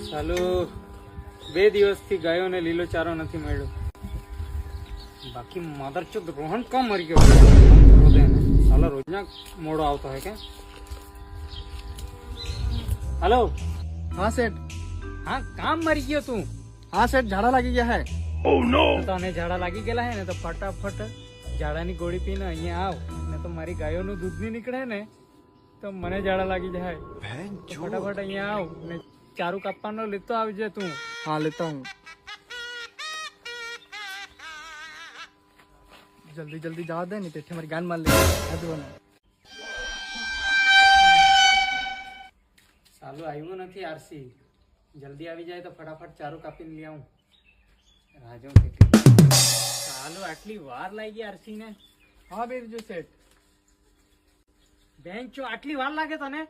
ચાલો 2 દિવસથી ગાયોને લીલો ચારો નથી મળ્યો. બાકી મદરચોદ રોહન કામ મરી ગયો. સાલા રોજના મોડો આવતો હોય કે. हेलो हाँ सेठ. हाँ काम मरी गयो તું. हाँ सेठ झाड़ा लागी गया है. Oh no. તને ઝાડા લાગી ગયેલા હે ને તો ફટાફટ ઝાડાની ગોળી પીને અહીંયા આવ ને તો મારી ગાયોનું દૂધ નહીં નીકળે ને તો મને ઝાડા લાગી જાય. ફટાફટ અહીંયા આવ ને ચારું કાપવાનો લેતો આવજે તું. हाँ लेता हूँ. जल्दी जल्दी जाओ दे नहीं तो हमारी गान मार ले. ચાલુ આવ્યું નથી આરસી. જલ્દી આવી જાય તો ફટાફટ ચારું કાપીને લઈ આવું. રાજો ચાલુ આટલી વાર લાગી આરસી ને. हाँ बीरजू सेठ. બેંચો આટલી વાર લાગે તને?